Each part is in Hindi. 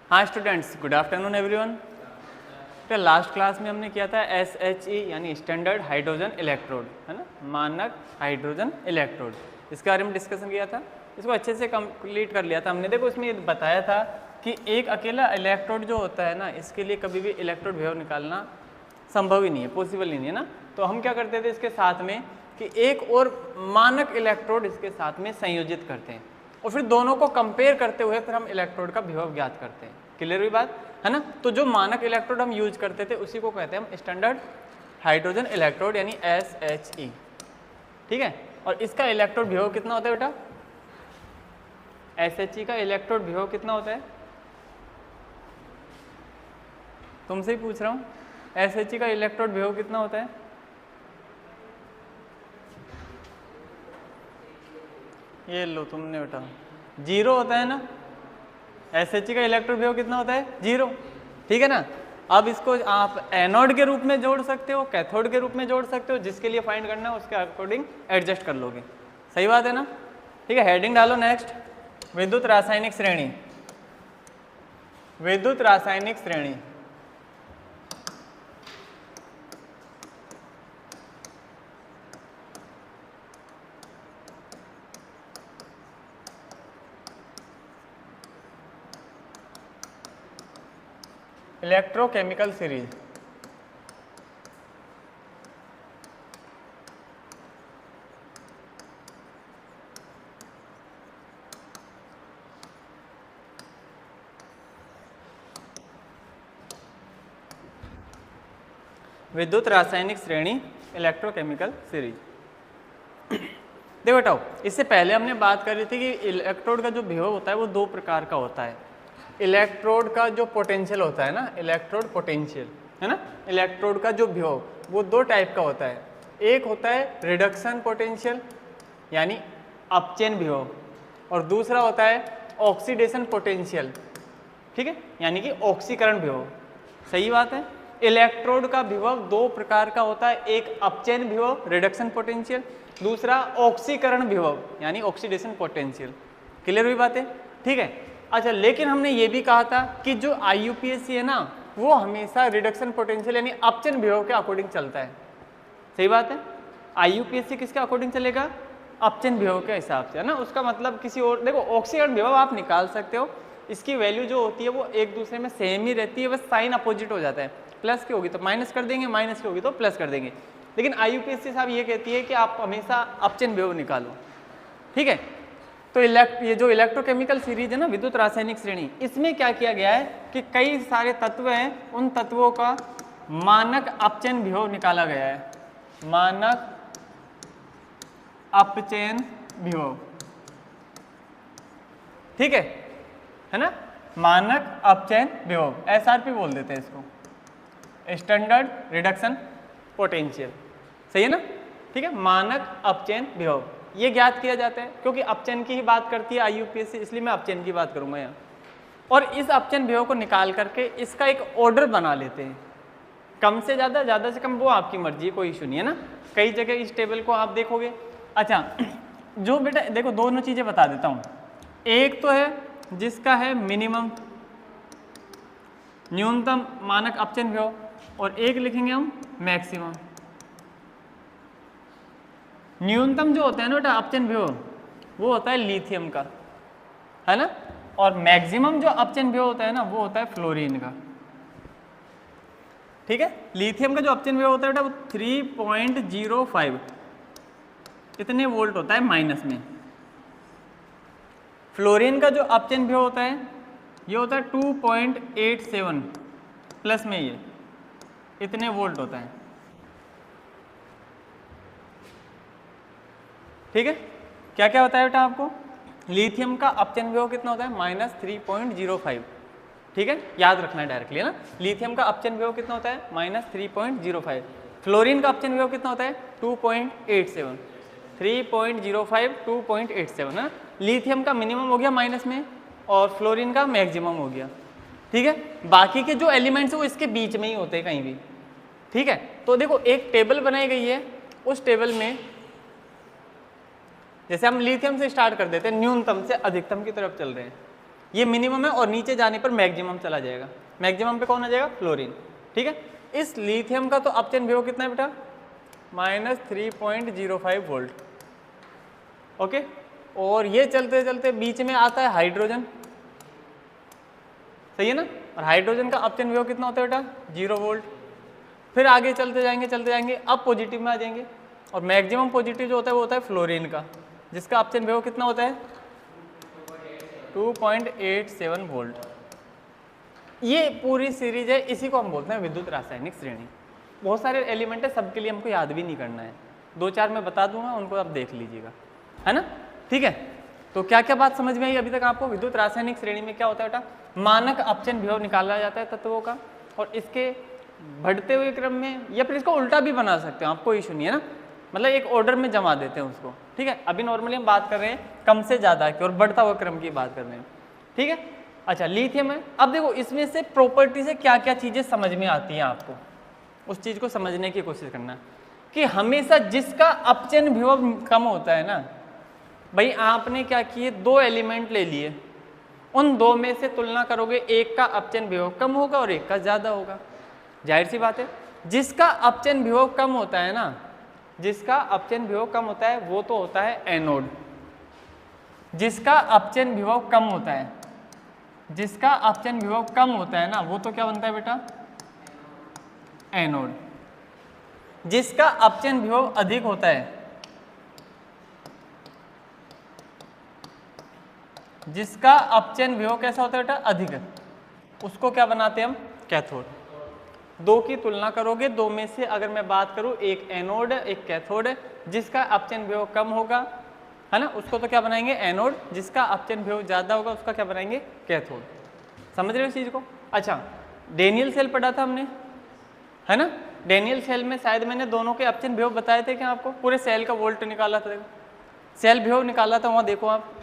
हाँ स्टूडेंट्स, गुड आफ्टरनून एवरीवन। तो लास्ट क्लास में हमने किया था SHE यानी स्टैंडर्ड हाइड्रोजन इलेक्ट्रोड, है ना, मानक हाइड्रोजन इलेक्ट्रोड। इसके बारे में डिस्कशन किया था, इसको अच्छे से कंप्लीट कर लिया था हमने। देखो इसमें बताया था कि एक अकेला इलेक्ट्रोड जो होता है ना, इसके लिए कभी भी इलेक्ट्रोड विभव निकालना संभव ही नहीं है, पॉसिबल ही नहीं है ना। तो हम क्या करते थे इसके साथ में कि एक और मानक इलेक्ट्रोड इसके साथ में संयोजित करते हैं और फिर दोनों को कंपेयर करते हुए फिर हम इलेक्ट्रोड का विभव ज्ञात करते हैं। क्लियर हुई बात, है ना। तो जो मानक इलेक्ट्रोड हम यूज करते थे उसी को कहते हैं हम स्टैंडर्ड हाइड्रोजन इलेक्ट्रोड यानी SHE, ठीक है। और इसका इलेक्ट्रोड विभव कितना होता है बेटा? SHE का इलेक्ट्रोड विभव कितना होता है? तुमसे ही पूछ रहा हूँ, SHE का इलेक्ट्रोड विभव कितना होता है? ये लो तुमने बेटा, 0 होता है ना। SHE का इलेक्ट्रोड विभव कितना होता है? 0, ठीक है ना। अब इसको आप एनोड के रूप में जोड़ सकते हो, कैथोड के रूप में जोड़ सकते हो, जिसके लिए फाइंड करना है उसके अकॉर्डिंग एडजस्ट कर लोगे। सही बात है ना, ठीक है। हेडिंग डालो नेक्स्ट, विद्युत रासायनिक श्रेणी। विद्युत रासायनिक श्रेणी, इलेक्ट्रोकेमिकल सीरीज। विद्युत रासायनिक श्रेणी इलेक्ट्रोकेमिकल सीरीज। देखो बेटाओ, इससे पहले हमने बात करी थी कि इलेक्ट्रोड का जो विभव होता है वो दो प्रकार का होता है। इलेक्ट्रोड का जो पोटेंशियल होता है ना, इलेक्ट्रोड पोटेंशियल, है ना, इलेक्ट्रोड का जो विभव वो दो टाइप का होता है। एक होता है रिडक्शन पोटेंशियल यानी अपचयन विभव, और दूसरा होता है ऑक्सीडेशन पोटेंशियल, ठीक है, यानी कि ऑक्सीकरण विभव। सही बात है। इलेक्ट्रोड का विभव दो प्रकार का होता है, एक अपचयन विभव रिडक्शन पोटेंशियल, दूसरा ऑक्सीकरण विभव यानी ऑक्सीडेशन पोटेंशियल। क्लियर हुई बात है, ठीक है। अच्छा, लेकिन हमने ये भी कहा था कि जो IUPAC है ना, वो हमेशा रिडक्शन पोटेंशियल यानी अपचयन विभव के अकॉर्डिंग चलता है। सही बात है। IUPAC किसके अकॉर्डिंग चलेगा? अपचयन विभव के हिसाब से, है ना। उसका मतलब किसी और, देखो ऑक्सीकरण विभव आप निकाल सकते हो, इसकी वैल्यू जो होती है वो एक दूसरे में सेम ही रहती है, बस साइन अपोजिट हो जाता है। प्लस की होगी तो माइनस कर देंगे, माइनस की होगी तो प्लस कर देंगे। लेकिन IUPAC साहब ये कहती है कि आप हमेशा अपचयन विभव निकालो, ठीक है। तो ये जो इलेक्ट्रोकेमिकल सीरीज है ना, विद्युत रासायनिक श्रेणी, इसमें क्या किया गया है कि कई सारे तत्व हैं, उन तत्वों का मानक अपचयन विभव निकाला गया है। मानक अपचयन विभव, ठीक है ना। मानक अपचयन विभव, SRP बोल देते हैं इसको, स्टैंडर्ड रिडक्शन पोटेंशियल। सही है ना, ठीक है। मानक अपचयन विभव ये ज्ञात किया जाता है, क्योंकि अपचयन की ही बात करती है IUPAC, इसलिए मैं अपचयन की बात करूंगा यहाँ। और इस अपचयन विभव को निकाल करके इसका एक ऑर्डर बना लेते हैं, कम से ज़्यादा, ज़्यादा से कम, वो आपकी मर्जी, कोई इशू नहीं है ना। कई जगह इस टेबल को आप देखोगे। अच्छा, जो बेटा देखो दोनों चीज़ें बता देता हूँ। एक तो है जिसका है मिनिमम, न्यूनतम मानक अपचयन विभव, और एक लिखेंगे हम मैक्सिमम। न्यूनतम जो होता है ना बेटा अपचयन विभव, वो होता है लिथियम का, है ना। और मैक्सिमम जो अपचयन विभव होता है ना, वो होता है फ्लोरीन का, ठीक है। लिथियम का जो अपचयन विभव होता है बेटा वो 3.05 इतने वोल्ट होता है माइनस में। फ्लोरीन का जो अपचयन विभव होता है ये होता है 2.87 प्लस में, ये इतने वोल्ट होता है, ठीक है। क्या क्या बताया बेटा आपको? लिथियम का अपचयन विभव कितना होता है? -3.05, ठीक है, याद रखना है डायरेक्टली, है ना। लिथियम का अपचयन विभव कितना होता है? -3.05। फ्लोरीन का अपचयन विभव कितना होता है? 2.87। 3.05 2.87 ना। लिथियम का मिनिमम हो गया माइनस में और फ्लोरीन का मैक्सिमम हो गया, ठीक है। बाकी के जो एलिमेंट्स है वो इसके बीच में ही होते हैं कहीं भी, ठीक है। तो देखो एक टेबल बनाई गई है, उस टेबल में जैसे हम लिथियम से स्टार्ट कर देते हैं, न्यूनतम से अधिकतम की तरफ चल रहे हैं, ये मिनिमम है और नीचे जाने पर मैक्सिमम चला जाएगा। मैक्सिमम पे कौन आ जाएगा? फ्लोरीन। ठीक है, इस लिथियम का तो अपचयन विभव कितना है बेटा? -3.05 वोल्ट। ओके, और ये चलते चलते बीच में आता है हाइड्रोजन, सही है ना? और हाइड्रोजन का अपचयन विभव कितना होता है बेटा? 0 वोल्ट। फिर आगे चलते जाएंगे, अब पॉजिटिव में आ जाएंगे और मैक्सिमम पॉजिटिव जो होता है वो होता है फ्लोरीन का, जिसका अपचयन विभव कितना होता है? 2.87 वोल्ट। ये पूरी सीरीज है, इसी को हम बोलते हैं विद्युत रासायनिक श्रेणी। बहुत सारे एलिमेंट है, सबके लिए हमको याद भी नहीं करना है, 2-4 मैं बता दूंगा, उनको आप देख लीजिएगा, है ना? ठीक है, तो क्या क्या बात समझ में आई अभी तक आपको? विद्युत रासायनिक श्रेणी में क्या होता है बेटा? मानक अपचयन विभव निकाला जाता है तत्वों का, और इसके बढ़ते हुए क्रम में, या फिर इसको उल्टा भी बना सकते हो आप, कोई इशू नहीं है ना, मतलब एक ऑर्डर में जमा देते हैं उसको। ठीक है, अभी नॉर्मली हम बात कर रहे हैं कम से ज़्यादा की और बढ़ता हुआ क्रम की बात कर रहे हैं। ठीक है, अच्छा लिथियम है। अब देखो इसमें से प्रॉपर्टी से क्या क्या चीज़ें समझ में आती हैं आपको, उस चीज़ को समझने की कोशिश करना कि हमेशा जिसका अपचयन विभव कम होता है ना, भाई आपने क्या किए, 2 एलिमेंट ले लिए, उन 2 में से तुलना करोगे, एक का अपचयन विभव कम होगा और एक का ज़्यादा होगा। जाहिर सी बात है, जिसका अपचयन विभव कम होता है ना, जिसका अपचयन विभव कम होता है वो तो होता है एनोड। जिसका अपचयन विभव कम होता है, जिसका अपचयन विभव कम होता है ना, वो तो क्या बनता है बेटा? एनोड। जिसका अपचयन विभव अधिक होता है, जिसका अपचयन विभव कैसा होता है बेटा? अधिक है, उसको क्या बनाते हैं हम? कैथोड। 2 की तुलना करोगे, 2 में से अगर मैं बात करूं, एक एनोड है एक कैथोड है, जिसका अपचयन विभव कम होगा, है ना, उसको तो क्या बनाएंगे? एनोड। जिसका अपचयन विभव ज्यादा होगा उसका क्या बनाएंगे? कैथोड। समझ रहे हो इस चीज को? अच्छा, डेनियल सेल पढ़ा था हमने, है ना? डेनियल सेल में शायद मैंने दोनों के अपचयन विभव बताए थे क्या आपको? पूरे सेल का वोल्ट निकाला था, देखो सेल विभव निकाला था, वहाँ देखो आप,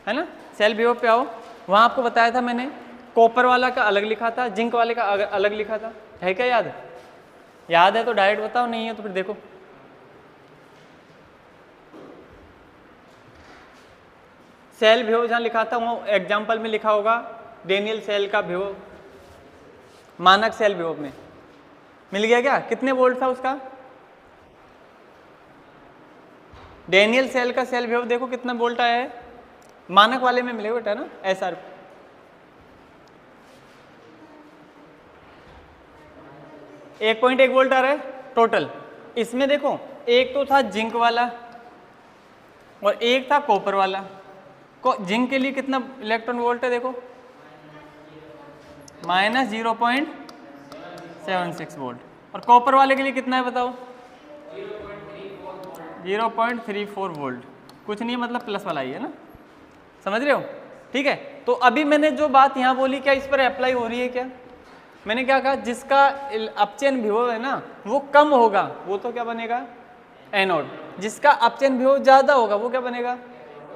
है ना? सेल विभव पे आओ, वहाँ आपको बताया था मैंने, कॉपर वाला का अलग लिखा था, जिंक वाले का अलग लिखा था, है क्या याद? याद है तो डायरेक्ट बताओ, नहीं है तो फिर देखो। सेल विभव जहाँ लिखा था वो एग्जाम्पल में लिखा होगा, डेनियल सेल का विभव मानक सेल विभव में मिल गया क्या? कितने वोल्ट था उसका? डेनियल सेल का सेल विभव देखो कितना वोल्ट आया है, मानक वाले में मिलेगा बेटा ना, SR 1.1 वोल्ट आ रहा है टोटल। इसमें देखो एक तो था जिंक वाला और एक था कॉपर वाला। जिंक के लिए कितना इलेक्ट्रॉन वोल्ट है देखो, -0.76 वोल्ट, और कॉपर वाले के लिए कितना है बताओ? 0.34 वोल्ट। कुछ नहीं, मतलब प्लस वाला ही है ना, समझ रहे हो? ठीक है, तो अभी मैंने जो बात यहाँ बोली क्या इस पर अप्लाई हो रही है क्या? मैंने क्या कहा, जिसका अपचयन विभव है ना वो कम होगा वो तो क्या बनेगा? एनोड। जिसका अपचयन विभव ज्यादा होगा वो क्या बनेगा?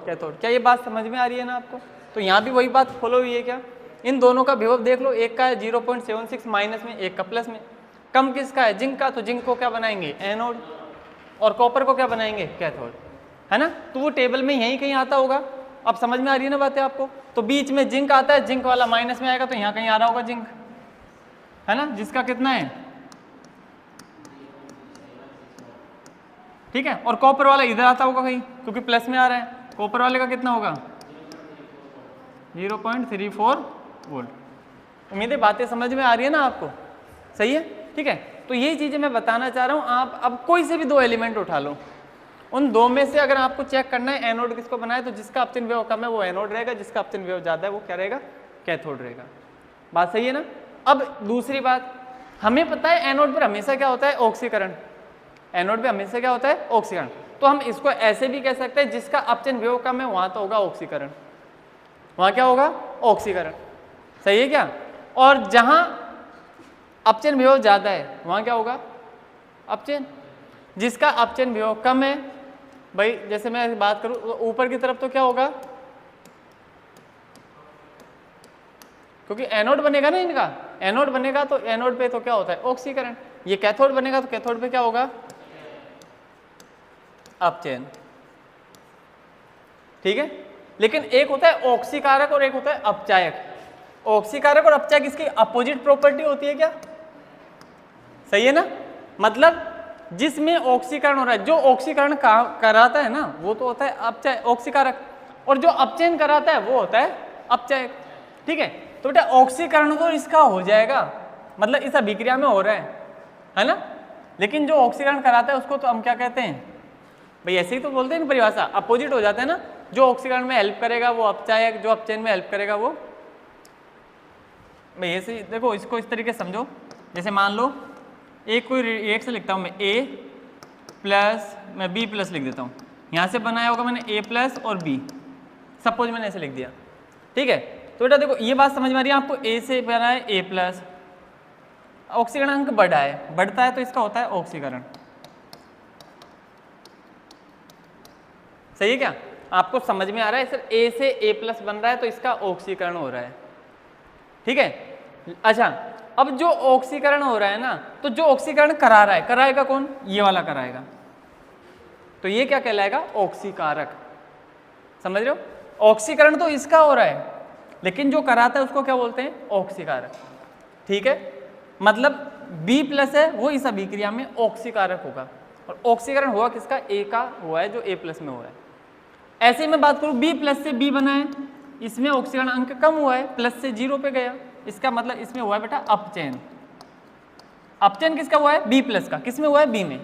कैथोड। क्या ये बात समझ में आ रही है ना आपको? तो यहाँ भी वही बात फॉलो हुई है क्या? इन दोनों का विभव देख लो, एक का है 0.76 माइनस में, एक का प्लस में। कम किसका है? जिंक का, तो जिंक को क्या बनाएंगे? एनोड, और कॉपर को क्या बनाएंगे? कैथोड, है ना? तो वो टेबल में यहीं कहीं आता होगा। अब समझ में आ रही है ना बातें आपको? तो बीच में जिंक आता है, जिंक वाला माइनस में आएगा, तो यहाँ कहीं आ रहा होगा जिंक, है ना, जिसका कितना है? ठीक है, और कॉपर वाला इधर आता होगा कहीं, क्योंकि प्लस में आ रहा है। कॉपर वाले का कितना होगा? 0.34 वोल्ट। उम्मीद है बातें समझ में आ रही है ना आपको? सही है, ठीक है। तो यही चीजें मैं बताना चाह रहा हूं। आप अब कोई से भी 2 एलिमेंट उठा लो, उन 2 में से अगर आपको चेक करना है एनोड किसको बनाए, तो जिसका अपचयन विभव कम है वो एनोड रहेगा, जिसका अपचयन विभव ज्यादा है वो क्या रहेगा? कैथोड रहेगा। बात सही है ना? अब दूसरी बात, हमें पता है एनोड पर हमेशा क्या होता है? ऑक्सीकरण। एनोड पे हमेशा क्या होता है? ऑक्सीकरण। तो हम इसको ऐसे भी कह सकते हैं, जिसका अपचयन विभव कम है वहां तो होगा ऑक्सीकरण, वहां क्या होगा? ऑक्सीकरण। सही है क्या? और जहां अपचयन विभव ज्यादा है वहां क्या होगा? अपचयन। जिसका अपचयन विभव कम है, भाई जैसे मैं बात करूं ऊपर की तरफ, तो क्या होगा? क्योंकि एनोड बनेगा ना इनका, एनोड बनेगा तो एनोड पे तो क्या होता है? ऑक्सीकरण। ये कैथोड बनेगा तो कैथोड पे क्या होगा? अपचयन। ठीक है, लेकिन एक होता है ऑक्सीकारक और एक होता है अपचायक। ऑक्सीकारक और अपचायक इसकी अपोजिट प्रॉपर्टी होती है क्या? सही है ना? मतलब जिसमें ऑक्सीकरण हो रहा है, जो ऑक्सीकरण कराता है ना वो तो होता है अपचायक ऑक्सीकारक, और जो अपचयन कराता है वो होता है अपचायक। ठीक है, तो बेटा ऑक्सीकरण तो इसका हो जाएगा, मतलब इस अभिक्रिया में हो रहा है ना, लेकिन जो ऑक्सीकरण कराता है उसको तो हम क्या कहते हैं भाई? ऐसे ही तो बोलते हैं ना परिभाषा, अपोजिट हो जाता है ना। जो ऑक्सीकरण में हेल्प करेगा वो अपचायक, जो अपचयन में हेल्प करेगा वो भाई ऐसे। देखो इसको इस तरीके से समझो, जैसे मान लो एक कोई रिएक्शन लिखता हूँ मैं, A प्लस मैं B प्लस लिख देता हूँ, यहाँ से बनाया होगा मैंने A प्लस और B, सपोज मैंने ऐसे लिख दिया। ठीक है, तो बेटा देखो ये बात समझ में आ रही है आपको? A से बना है A प्लस, ऑक्सीकरण अंक बढ़ा है, बढ़ता है तो इसका होता है ऑक्सीकरण। सही है क्या? आपको समझ में आ रहा है? सर A से A प्लस बन रहा है तो इसका ऑक्सीकरण हो रहा है। ठीक है, अच्छा अब जो ऑक्सीकरण हो रहा है ना, तो जो ऑक्सीकरण करा रहा है, कराएगा कौन? ये वाला कराएगा, तो ये क्या कहलाएगा? ऑक्सीकारक। समझ रहे हो? ऑक्सीकरण तो इसका हो रहा है, लेकिन जो कराता है उसको क्या बोलते हैं? ऑक्सीकारक। ठीक है, मतलब B प्लस है वो इस अभिक्रिया में ऑक्सीकारक होगा, और ऑक्सीकरण हुआ किसका? A का हुआ है, जो A प्लस में हुआ है। ऐसे ही मैं बात करूं B प्लस से B बना है, इसमें ऑक्सीकरण अंक कम हुआ है, प्लस से 0 पे गया, इसका मतलब इसमें हुआ है बेटा अपचयन। अपचयन किसका हुआ है? B प्लस का। किसमें हुआ है? B में।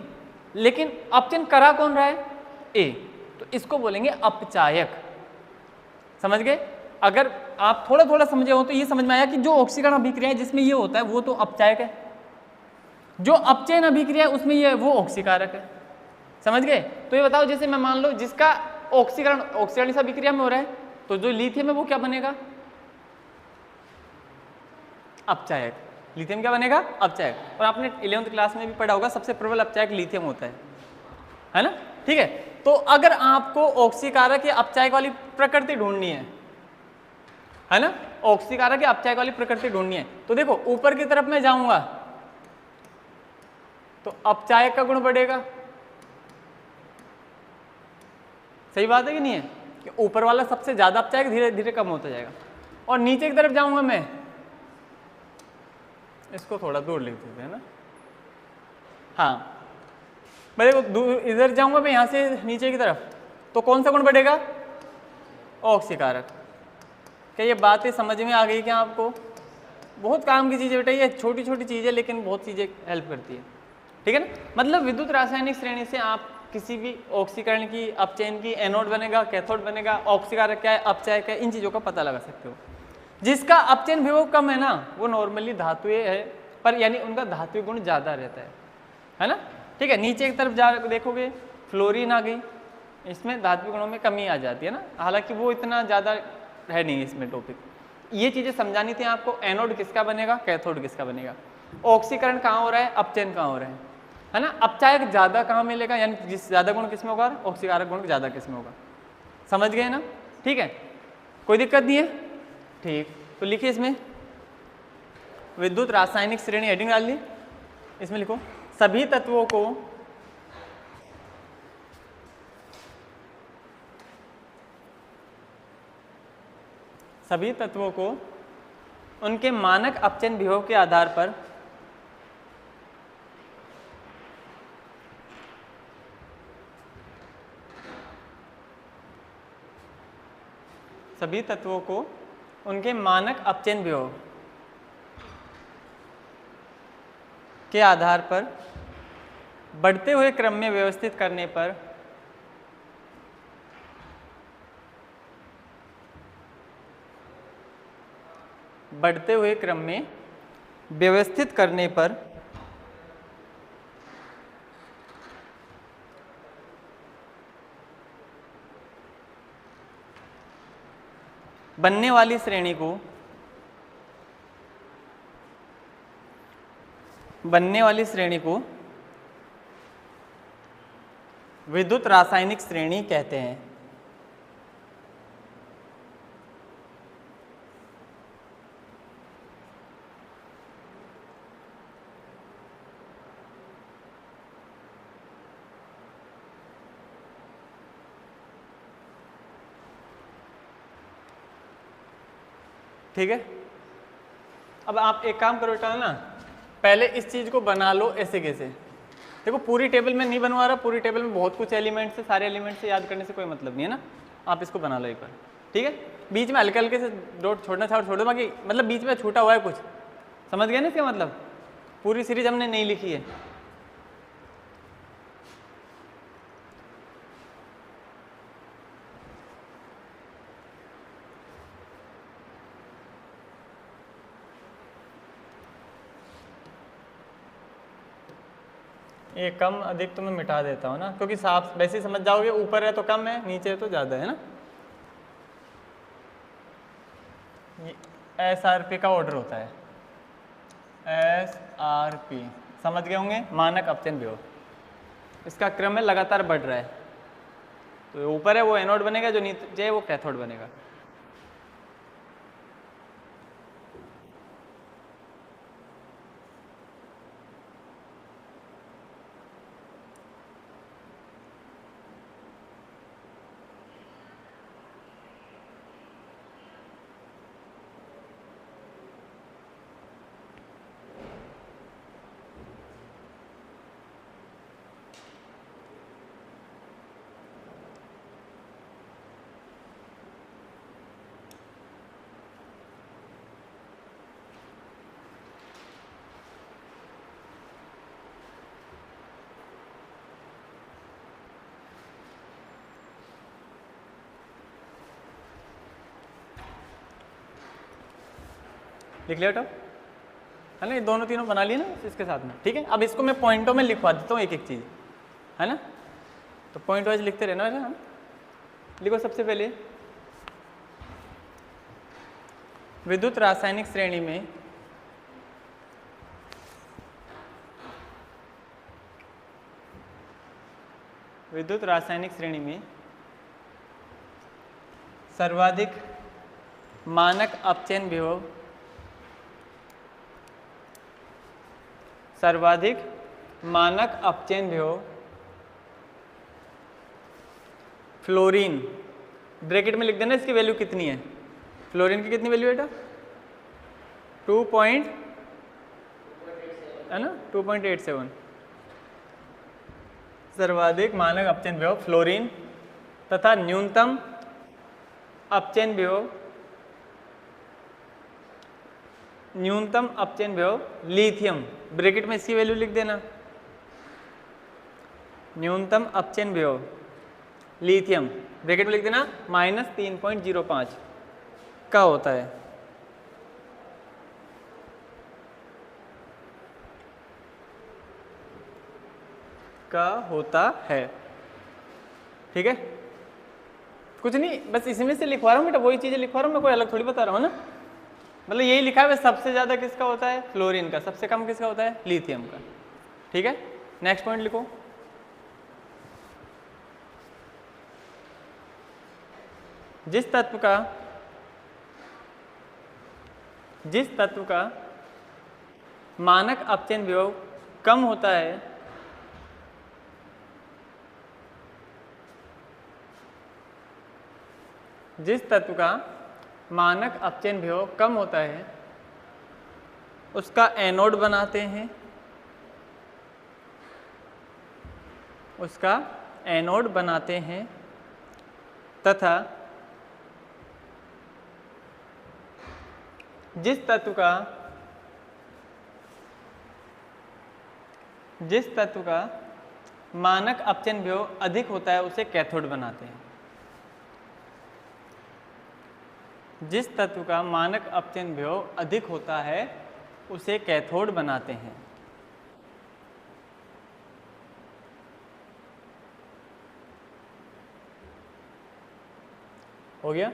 लेकिन अपचयन करा कौन रहा है? A, तो इसको बोलेंगे अपचायक। समझ गए? अगर आप थोड़ा थोड़ा समझे हो तो ये समझ में आया कि जो ऑक्सीकरण अभिक्रिया है जिसमें ये होता है वो तो अपचायक है, जो अपचयन अभिक्रिया है उसमें ये है वो ऑक्सीकारक है। समझ गए? तो ये बताओ, जैसे मैं मान लो जिसका ऑक्सीकरण इस अभिक्रिया में हो रहा है, तो जो लिथियम है वो क्या बनेगा? अपचायक। लिथियम क्या बनेगा? अपचायक। और आपने 11वीं क्लास में भी पढ़ा होगा सबसे प्रबल अपचायक लिथियम होता है ना? ठीक है, तो अगर आपको ऑक्सीकारक या अपचायक वाली प्रकृति ढूंढनी है ना, ऑक्सीकारक या अपचायक वाली प्रकृति ढूंढनी है, तो देखो ऊपर की तरफ मैं जाऊंगा तो अपचायक का गुण बढ़ेगा। सही बात है कि नहीं है? कि ऊपर वाला सबसे ज्यादा अपचायक धीरे धीरे कम होता जाएगा, और नीचे की तरफ जाऊंगा मैं, इसको थोड़ा दूर लिख देते हैं ना, हाँ मैं देखो इधर जाऊंगा मैं यहाँ से नीचे की तरफ, तो कौन सा गुण बढ़ेगा? ऑक्सीकारक। क्या ये बातें समझ में आ गई क्या आपको? बहुत काम की चीज़ है बेटा, ये छोटी छोटी चीज़ है लेकिन बहुत चीज़ें हेल्प करती है। ठीक है ना? मतलब विद्युत रासायनिक श्रेणी से आप किसी भी ऑक्सीकरण की, अपचयन की, एनोड बनेगा, कैथोड बनेगा, ऑक्सीकारक क्या है, अपचायक है, इन चीज़ों का पता लगा सकते हो। जिसका अपचयन विभव कम है ना वो नॉर्मली धातुएं है, पर यानी उनका धात्विक गुण ज़्यादा रहता है ना? ठीक है, नीचे की तरफ जा देखोगे फ्लोरीन आ गई, इसमें धात्विक गुणों में कमी आ जाती है ना, हालांकि वो इतना ज़्यादा है नहीं इसमें टॉपिक। ये चीज़ें समझानी थी आपको। एनोड किसका बनेगा, कैथोड किसका बनेगा, ऑक्सीकरण कहाँ हो रहा है, अपचयन कहाँ हो रहा है ना, अपचायक ज़्यादा कहाँ मिलेगा, यानी जिस ज़्यादा गुण किसमें होगा, ऑक्सीकारक गुण ज़्यादा किसमें होगा। समझ गए ना? ठीक है, कोई दिक्कत नहीं है? ठीक, तो लिखिए इसमें विद्युत रासायनिक श्रेणी हेडिंग डाल ली, इसमें लिखो सभी तत्वों को उनके मानक अपचयन विभव के आधार पर उनके मानक अपचयन विभव के आधार पर बढ़ते हुए क्रम में व्यवस्थित करने पर बनने वाली श्रेणी को विद्युत रासायनिक श्रेणी कहते हैं। ठीक है। अब आप एक काम करो बेटा ना, पहले इस चीज़ को बना लो ऐसे कैसे। देखो पूरी टेबल में नहीं बनवा रहा, पूरी टेबल में बहुत कुछ एलिमेंट्स है, सारे एलिमेंट्स से याद करने से कोई मतलब नहीं है ना। आप इसको बना लो एक बार, ठीक है। बीच में हल्के हल्के से डॉट छोड़ना चाहो छोड़ दो, बाकी मतलब बीच में छूटा हुआ है कुछ, समझ गए ना इसका मतलब। पूरी सीरीज हमने नहीं लिखी है। ये कम अधिक तो मैं मिटा देता हूँ ना, क्योंकि साफ वैसे ही समझ जाओगे, ऊपर है तो कम है, नीचे है तो ज़्यादा है ना। ये SRP का ऑर्डर होता है, SRP समझ गए होंगे, मानक अपचयन विभव। इसका क्रम है लगातार बढ़ रहा है, तो ऊपर है वो एनोड बनेगा, जो नीचे है वो कैथोड बनेगा। लिख लिया बेटा, है ना। ये दोनों तीनों बना लिए ना इसके साथ में, ठीक है। अब इसको मैं पॉइंटों में लिखवा देता हूँ एक एक चीज़, है ना। तो पॉइंट वाइज लिखते रहना है ना। लिखो सबसे पहले, विद्युत रासायनिक श्रेणी में सर्वाधिक मानक अपचयन विभव, फ्लोरीन, ब्रैकेट में लिख देना इसकी वैल्यू कितनी है। फ्लोरीन की कितनी वैल्यू है बेटा, 2.87 सर्वाधिक मानक अपचयन विभव फ्लोरीन, तथा न्यूनतम अपचयन विभव लिथियम, ब्रैकेट में इसकी वैल्यू लिख देना। न्यूनतम अपचयन विभव लिथियम, ब्रैकेट में लिख देना -3.05 का होता है, ठीक है। कुछ नहीं, बस इसी में से लिखवा रहा हूँ बेटा, वही चीजें लिखवा रहा हूँ मैं, कोई अलग थोड़ी बता रहा हूँ ना। मतलब यही लिखा है, सबसे ज्यादा किसका होता है, फ्लोरीन का, सबसे कम किसका होता है, लिथियम का, ठीक है। नेक्स्ट पॉइंट लिखो, जिस तत्व का मानक अपचयन विभव कम होता है, उसका एनोड बनाते हैं, तथा जिस तत्व का मानक अपचयन विभव अधिक होता है उसे कैथोड बनाते हैं। जिस तत्व का मानक अपचयन विभव अधिक होता है उसे कैथोड बनाते हैं। हो गया।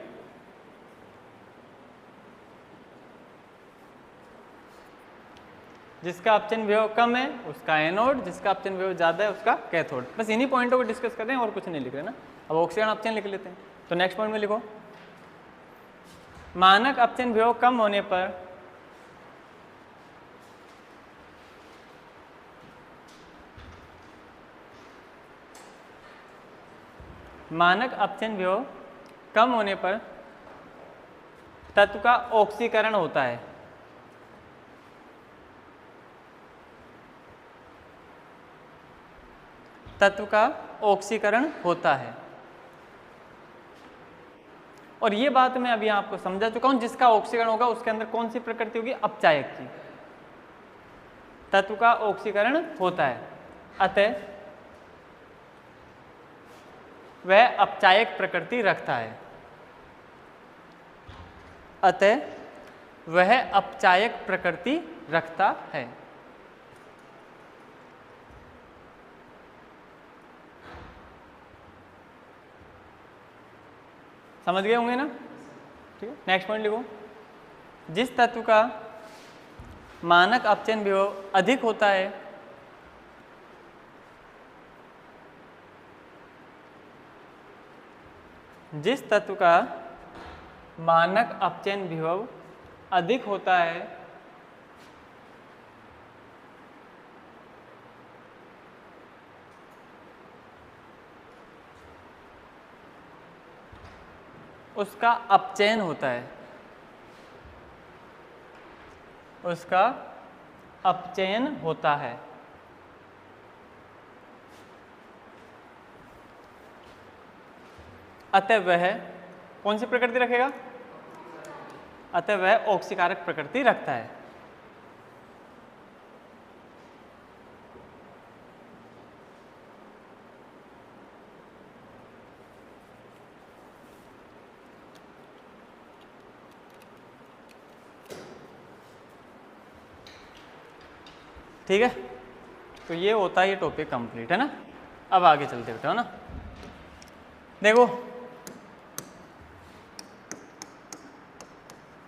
जिसका अपचयन विभव कम है उसका एनोड, जिसका अपचयन विभव ज्यादा है उसका कैथोड। बस इन्हीं पॉइंटों को डिस्कस कर रहे हैं और कुछ नहीं लिख रहे ना। अब ऑक्सीजन अपचयन लिख लेते हैं। तो नेक्स्ट पॉइंट में लिखो, मानक अपचयन विभव कम होने पर तत्व का ऑक्सीकरण होता है। तत्व का ऑक्सीकरण होता है। और ये बात मैं अभी आपको समझा चुका हूं, जिसका ऑक्सीकरण होगा उसके अंदर कौन सी प्रकृति होगी, अपचायक की। तत्व का ऑक्सीकरण होता है, अतः वह अपचायक प्रकृति रखता है। अतः वह अपचायक प्रकृति रखता है। समझ गए होंगे ना? ठीक है, नेक्स्ट पॉइंट लिखो। जिस तत्व का मानक अपचयन विभव अधिक होता है, जिस तत्व का मानक अपचयन विभव अधिक होता है, उसका अपचयन होता है। उसका अपचयन होता है। अतः वह कौन सी प्रकृति रखेगा? अतः वह ऑक्सीकारक प्रकृति रखता है। ठीक है, तो ये होता है, ये टॉपिक कंप्लीट है ना। अब आगे चलते बेटा, है ना। देखो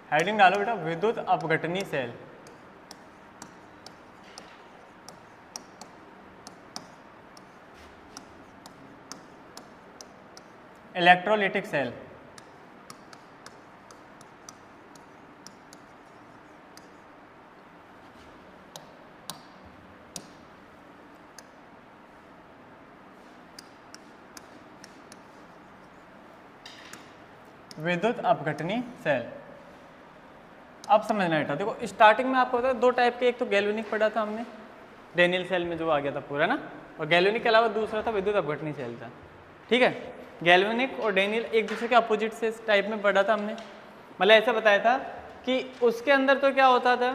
हेडिंग डालो बेटा, विद्युत अपघटनी सेल। Electrolytic cell. विद्युत अपघटनी सेल। अब समझना बेटा, देखो स्टार्टिंग में आपको पता है दो टाइप के, एक तो गैल्वेनिक पढ़ा था हमने डेनियल सेल में जो आ गया था पूरा ना, और गैल्वेनिक के अलावा दूसरा था विद्युत अपघटनी सेल था। ठीक है, गैल्वेनिक और डेनियल एक दूसरे के अपोजिट से टाइप में पढ़ा था हमने। मतलब ऐसा बताया था कि उसके अंदर तो क्या होता था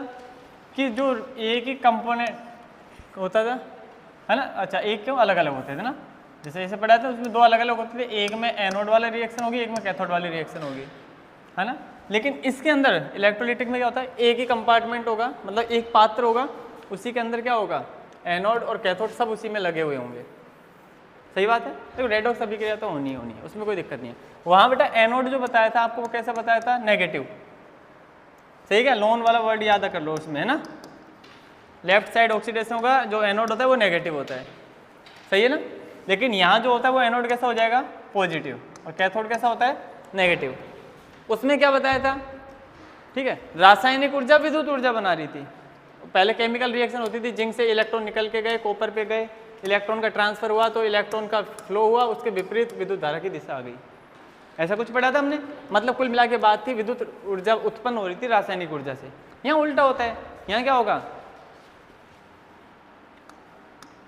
कि जो एक ही कंपोनेंट होता था, है ना। अच्छा, एक क्यों अलग अलग होते थे ना, जैसे ऐसे पढ़ा था उसमें दो अलग अलग होते थे, एक में एनोड वाला रिएक्शन होगी, एक में कैथोड वाली रिएक्शन होगी, है ना। लेकिन इसके अंदर इलेक्ट्रोलिटिक में क्या होता है, एक ही कंपार्टमेंट होगा, मतलब एक पात्र होगा, उसी के अंदर क्या होगा, एनोड और कैथोड सब उसी में लगे हुए होंगे। सही बात है। देखो रेडॉक्स अभिक्रिया तो होनी है, उसमें कोई दिक्कत नहीं है। वहाँ बेटा एनोड जो बताया था आपको, वो कैसा बताया था, नेगेटिव। सही है, लोन वाला वर्ड याद कर लो उसमें, है ना। लेफ्ट साइड ऑक्सीडेशन होगा, जो एनोड होता है वो नेगेटिव होता है। सही है ना। लेकिन यहाँ जो होता है वो एनोड कैसा हो जाएगा, पॉजिटिव, और कैथोड कैसा होता है, नेगेटिव। उसमें क्या बताया था, ठीक है, रासायनिक ऊर्जा विद्युत ऊर्जा बना रही थी। पहले केमिकल रिएक्शन होती थी, जिंक से इलेक्ट्रॉन निकल के गए, कॉपर पे गए, इलेक्ट्रॉन का ट्रांसफर हुआ तो इलेक्ट्रॉन का फ्लो हुआ, उसके विपरीत विद्युत धारा की दिशा आ गई। ऐसा कुछ पढ़ा था हमने। मतलब कुल मिला के बात थी, विद्युत ऊर्जा उत्पन्न हो रही थी रासायनिक ऊर्जा से। यहाँ उल्टा होता है, यहाँ क्या होगा,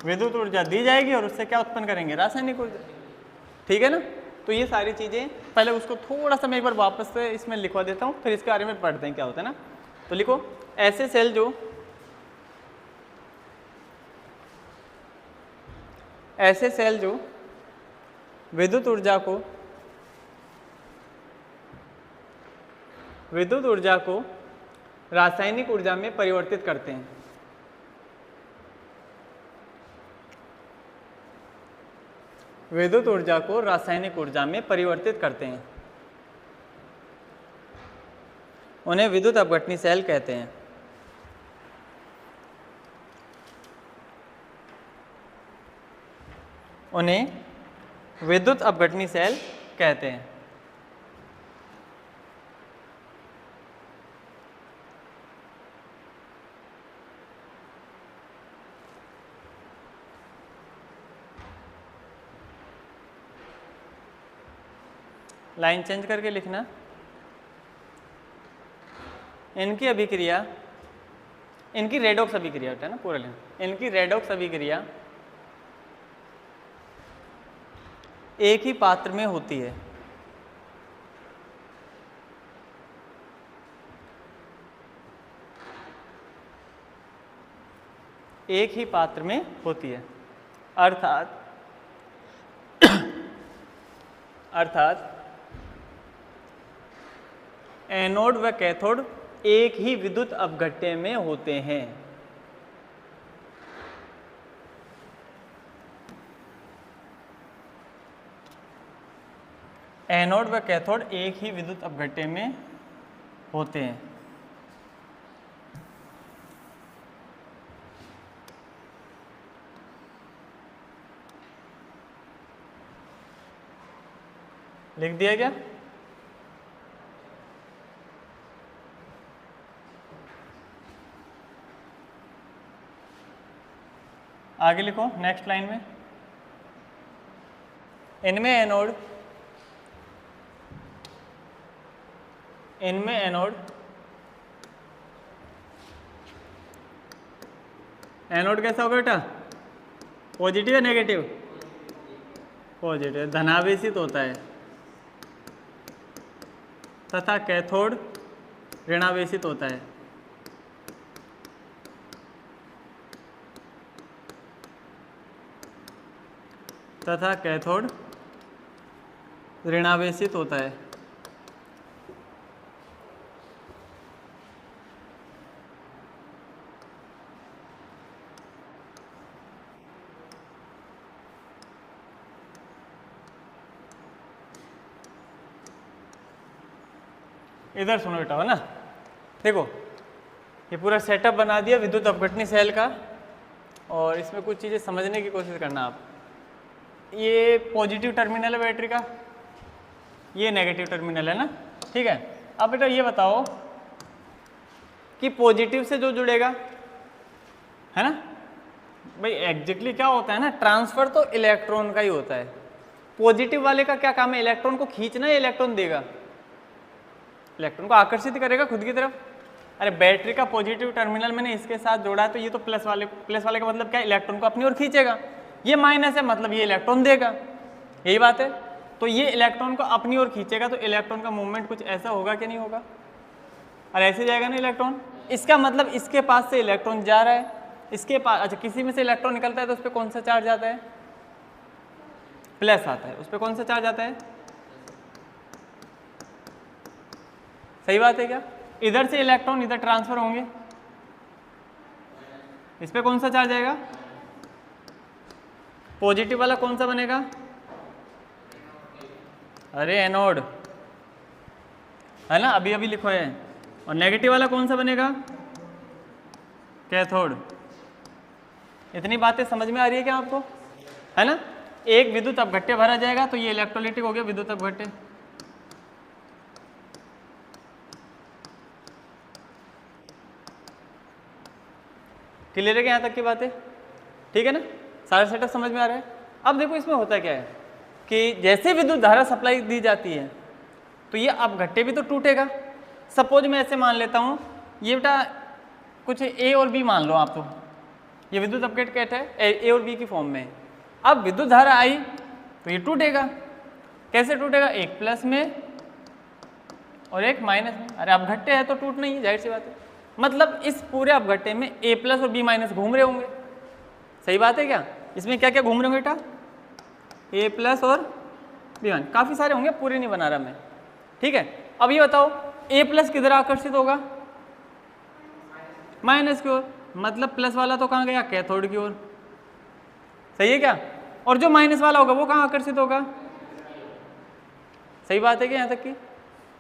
विद्युत ऊर्जा दी जाएगी और उससे क्या उत्पन्न करेंगे, रासायनिक ऊर्जा। ठीक है ना। तो ये सारी चीजें, पहले उसको थोड़ा सा मैं एक बार वापस से इसमें लिखवा देता हूँ, फिर इसके बारे में पढ़ते हैं क्या होता है ना। तो लिखो, ऐसे सेल जो विद्युत ऊर्जा को रासायनिक ऊर्जा में परिवर्तित करते हैं। विद्युत ऊर्जा को रासायनिक ऊर्जा में परिवर्तित करते हैं, उन्हें विद्युत अपघटनी सेल कहते हैं। उन्हें विद्युत अपघटनी सेल कहते हैं। लाइन चेंज करके लिखना, इनकी अभिक्रिया, इनकी रेडॉक्स अभिक्रिया होता है ना पूरा लें, इनकी रेडॉक्स अभिक्रिया एक ही पात्र में होती है। एक ही पात्र में होती है, अर्थात एनोड व कैथोड एक ही विद्युत अपघट्य में होते हैं। एनोड व कैथोड एक ही विद्युत अपघट्य में होते हैं। लिख दिया क्या? आगे लिखो नेक्स्ट लाइन में, इनमें एनोड एनोड कैसा होगा बेटा? पॉजिटिव या नेगेटिव? पॉजिटिव, धनावेशित होता है, तथा कैथोड ऋणावेशित होता है। तथा कैथोड ऋणावेशित होता है। इधर सुनो बेटा, है ना, देखो ये पूरा सेटअप बना दिया विद्युत अपघटनी सेल का, और इसमें कुछ चीज़ें समझने की कोशिश करना आप। ये पॉजिटिव टर्मिनल है बैटरी का, ये नेगेटिव टर्मिनल है ना, ठीक है। अब बेटा ये बताओ कि पॉजिटिव से जो जुड़ेगा, है ना भाई, एग्जैक्टली क्या होता है ना, ट्रांसफर तो इलेक्ट्रॉन का ही होता है। पॉजिटिव वाले का क्या काम है? इलेक्ट्रॉन को खींचना या इलेक्ट्रॉन देगा? इलेक्ट्रॉन को आकर्षित करेगा खुद की तरफ। अरे बैटरी का पॉजिटिव टर्मिनल मैंने इसके साथ जोड़ा है, तो ये तो प्लस वाले का मतलब क्या? इलेक्ट्रॉन को अपनी ओर खींचेगा। ये माइनस है, मतलब ये इलेक्ट्रॉन देगा, यही बात है। तो ये इलेक्ट्रॉन को अपनी ओर खींचेगा, तो इलेक्ट्रॉन का मूवमेंट कुछ ऐसा होगा कि नहीं होगा? और ऐसे जाएगा ना इलेक्ट्रॉन, इसका मतलब इसके पास से इलेक्ट्रॉन जा रहा है, इसके पास, अच्छा किसी में से इलेक्ट्रॉन निकलता है तो उस पर कौन सा चार्ज आता है? प्लस आता है। उस पर कौन सा चार्ज आता है? सही बात है क्या? इधर से इलेक्ट्रॉन इधर ट्रांसफर होंगे, इस पे कौन सा चार्ज आएगा? पॉजिटिव वाला कौन सा बनेगा? अरे एनोड, है ना, अभी अभी लिखो है। और नेगेटिव वाला कौन सा बनेगा? कैथोड। इतनी बातें समझ में आ रही है क्या आपको? है ना, एक विद्युत अपघट्य भरा जाएगा तो ये इलेक्ट्रोलाइटिक हो गया विद्युत अपघट्य। क्लियर है क्या यहाँ तक की बातें? ठीक है ना, सारा सेटअप समझ में आ रहा है। अब देखो इसमें होता क्या है कि जैसे विद्युत धारा सप्लाई दी जाती है तो ये अपघट्य भी तो टूटेगा। सपोज मैं ऐसे मान लेता हूँ, ये बेटा कुछ ए और बी मान लो आप, तो ये विद्युत अपघट्य कहते हैं ए और बी की फॉर्म में। अब विद्युत धारा आई तो ये टूटेगा। कैसे टूटेगा? एक प्लस में और एक माइनस में। अरे अपघट्य है तो टूटना ही, जाहिर सी बात है। मतलब इस पूरे अपघट्य में ए प्लस और बी माइनस घूम रहे होंगे। सही बात है क्या? इसमें क्या क्या घूम रहे होंगे बेटा? ए प्लस और बी माइनस, काफ़ी सारे होंगे, पूरे नहीं बना रहा मैं, ठीक है। अब ये बताओ ए प्लस किधर आकर्षित होगा? माइनस की ओर, मतलब प्लस वाला तो कहाँ गया? कैथोड की ओर। सही है क्या? और जो माइनस वाला होगा वो कहाँ आकर्षित होगा? सही बात है क्या? यहाँ तक की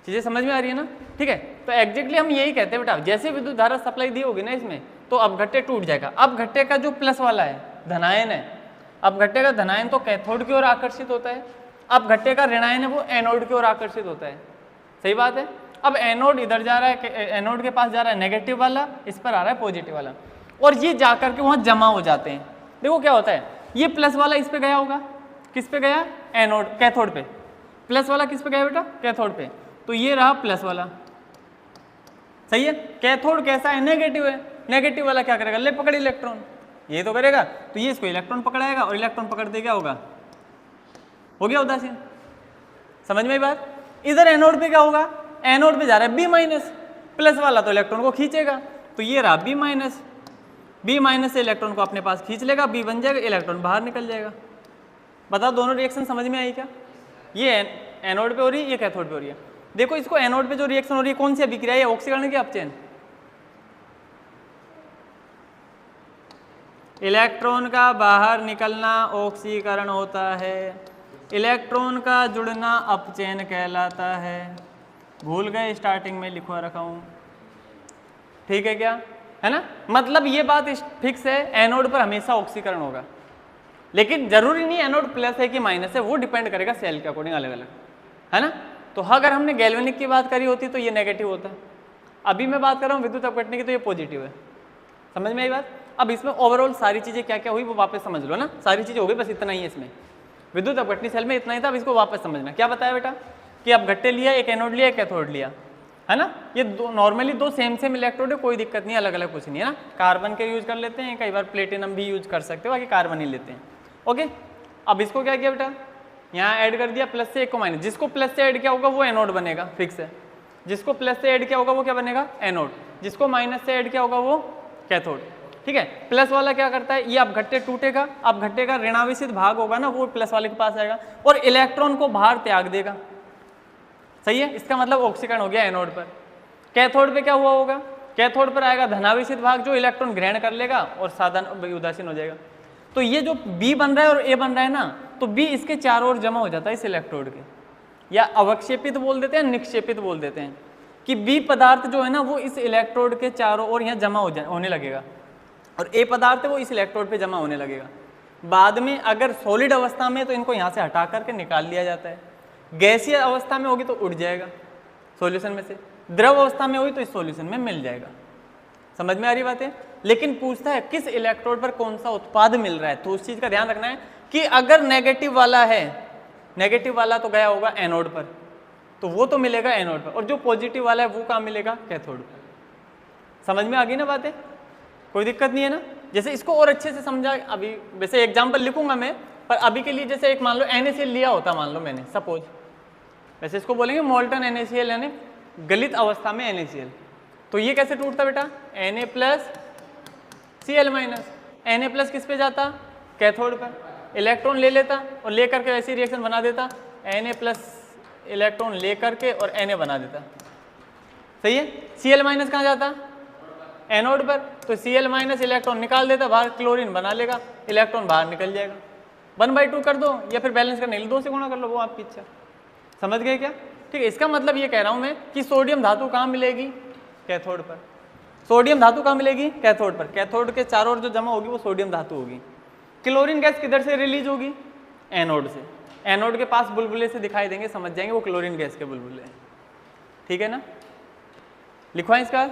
चीज़ें समझ में आ रही है ना? ठीक है, तो एग्जैक्टली हम यही कहते हैं बेटा, जैसे विद्युत धारा सप्लाई दी होगी ना इसमें, तो अपघट्य टूट जाएगा। अपघट्य का जो प्लस वाला है, धनायन है, अपघट्य का धनायन तो कैथोड की ओर आकर्षित होता है, अपघट्य का ऋणायन है वो एनोड की ओर आकर्षित होता है। सही बात है। अब एनोड इधर जा रहा है, एनोड के पास जा रहा है नेगेटिव वाला, इस पर आ रहा है पॉजिटिव वाला, और ये जाकर के वहाँ जमा हो जाते हैं। देखो क्या होता है, ये प्लस वाला इस पे गया होगा, किस पे गया? एनोड, कैथोड पे। प्लस वाला किस पे गया बेटा? कैथोड पे। तो ये रहा प्लस वाला, सही है। कैथोड कैसा है, नेगेटिव है, नेगेटिव वाला क्या करेगा, ले पकड़ इलेक्ट्रॉन, ये तो करेगा, तो ये इसको इलेक्ट्रॉन पकड़ाएगा और इलेक्ट्रॉन पकड़ते क्या होगा, हो गया उदासीन। समझ में आई बात। इधर एनोड पे क्या होगा, एनोड पे जा रहा है बी माइनस, प्लस वाला तो इलेक्ट्रॉन को खींचेगा, तो ये रहा बी माइनस, बी माइनस से इलेक्ट्रॉन को अपने पास खींच लेगा, बी बन जाएगा, इलेक्ट्रॉन बाहर निकल जाएगा। बताओ दोनों रिएक्शन समझ में आई क्या, ये एनोड पे हो रही है, ये कैथोड पे हो रही है। देखो इसको एनोड पे जो रिएक्शन हो रही है कौन सी अभिक्रिया है, ऑक्सीकरण की अपचयन। इलेक्ट्रॉन का बाहर निकलना ऑक्सीकरण होता है, इलेक्ट्रॉन का जुड़ना अपचयन कहलाता है। भूल गए, स्टार्टिंग में लिखवा रखा हूं, ठीक है क्या, है ना। मतलब ये बात फिक्स है, एनोड पर हमेशा ऑक्सीकरण होगा, लेकिन जरूरी नहीं एनोड प्लस है कि माइनस है, वो डिपेंड करेगा सेल के अकॉर्डिंग अलग अलग, है ना। तो अगर हमने गैल्वेनिक की बात करी होती तो ये नेगेटिव होता है, अभी मैं बात कर रहा हूँ विद्युत अपघटन की तो ये पॉजिटिव है। समझ में आई बात। अब इसमें ओवरऑल सारी चीजें क्या क्या हुई वो वापस समझ लो ना, सारी चीजें हो गई, बस इतना ही है इसमें, विद्युत अपघटनी सेल में इतना ही था। अब इसको वापस समझना, क्या बताया बेटा कि अपघट्य लिया, एक एनोड लिया, एक कैथोड लिया, है ना। ये दो नॉर्मली दो सेम इलेक्ट्रोड है, कोई दिक्कत नहीं, अलग अलग कुछ नहीं है ना। कार्बन के यूज कर लेते हैं, कई बार प्लेटिनम भी यूज कर सकते हो, बाकी कार्बन ही लेते हैं। ओके, अब इसको क्या किया बेटा, यहाँ ऐड कर दिया प्लस से एक को माइनस, जिसको प्लस से ऐड किया होगा वो एनोड बनेगा, फिक्स है। जिसको प्लस से ऐड किया होगा वो क्या बनेगा, एनोड। जिसको माइनस से ऐड किया होगा वो कैथोड, ठीक है। प्लस वाला क्या करता है, ये अपघट्य टूटेगा, अपघट्य का ऋणावेशित भाग होगा ना, वो प्लस वाले के पास आएगा और इलेक्ट्रॉन को बाहर त्याग देगा। सही है, इसका मतलब ऑक्सीकरण हो गया एनोड पर। कैथोड पे क्या हुआ होगा, कैथोड पर आएगा धनावेशित भाग, जो इलेक्ट्रॉन ग्रहण कर लेगा और साधन उदासीन हो जाएगा। तो ये जो बी बन रहा है और ए बन रहा है ना, तो बी इसके चारों ओर जमा हो जाता है इस इलेक्ट्रोड के, या अवक्षेपित बोल देते हैं, निक्षेपित बोल देते हैं, कि बी पदार्थ जो है ना वो इस इलेक्ट्रोड के चारों ओर यहाँ जमा होने लगेगा और ए पदार्थ है वो इस इलेक्ट्रोड पे जमा होने लगेगा। बाद में अगर सॉलिड अवस्था में तो इनको यहाँ से हटा करके निकाल लिया जाता है, गैसीय अवस्था में होगी तो उड़ जाएगा सॉल्यूशन में से, द्रव अवस्था में हुई तो इस सॉल्यूशन में मिल जाएगा। समझ में आ रही बात है। लेकिन पूछता है किस इलेक्ट्रोड पर कौन सा उत्पाद मिल रहा है, तो उस चीज का ध्यान रखना है कि अगर नेगेटिव वाला है, नेगेटिव वाला तो गया होगा एनोड पर, तो वो तो मिलेगा एनोड पर, और जो पॉजिटिव वाला है वो कहाँ मिलेगा, कैथोड पर। समझ में आ गई ना बातें, कोई दिक्कत नहीं है ना। जैसे इसको और अच्छे से समझा, अभी वैसे एग्जाम्पल लिखूंगा मैं, पर अभी के लिए जैसे एक मान लो NaCl लिया होता, मान लो मैंने सपोज, वैसे इसको बोलेंगे मोल्टन NaCl, यानी गलित अवस्था में NaCl। तो ये कैसे टूटता बेटा, Na plus Cl minus, Na plus किस पे जाता, कैथोड पर, इलेक्ट्रॉन ले लेता और ले करके ऐसी रिएक्शन बना देता, Na प्लस इलेक्ट्रॉन ले करके और Na बना देता। सही है। Cl माइनस कहाँ जाता, एनोड पर, तो Cl माइनस इलेक्ट्रॉन निकाल देता बाहर, क्लोरीन बना लेगा, इलेक्ट्रॉन बाहर निकल जाएगा। 1/2 कर दो या फिर बैलेंस करने के लिए 2 से गुणा कर लो, वो आपकी इच्छा। समझ गए क्या, ठीक है। इसका मतलब ये कह रहा हूं मैं कि सोडियम धातु कहाँ मिलेगी, कैथोड पर। सोडियम धातु कहाँ मिलेगी, कैथोड पर। कैथोड के चारों ओर जो जमा होगी वो सोडियम धातु होगी। क्लोरीन गैस किधर से रिलीज होगी, एनोड से। एनोड के पास बुलबुले से दिखाई देंगे, समझ जाएंगे वो क्लोरीन गैस के बुलबुले हैं, ठीक है ना। लिखवाएं इसका,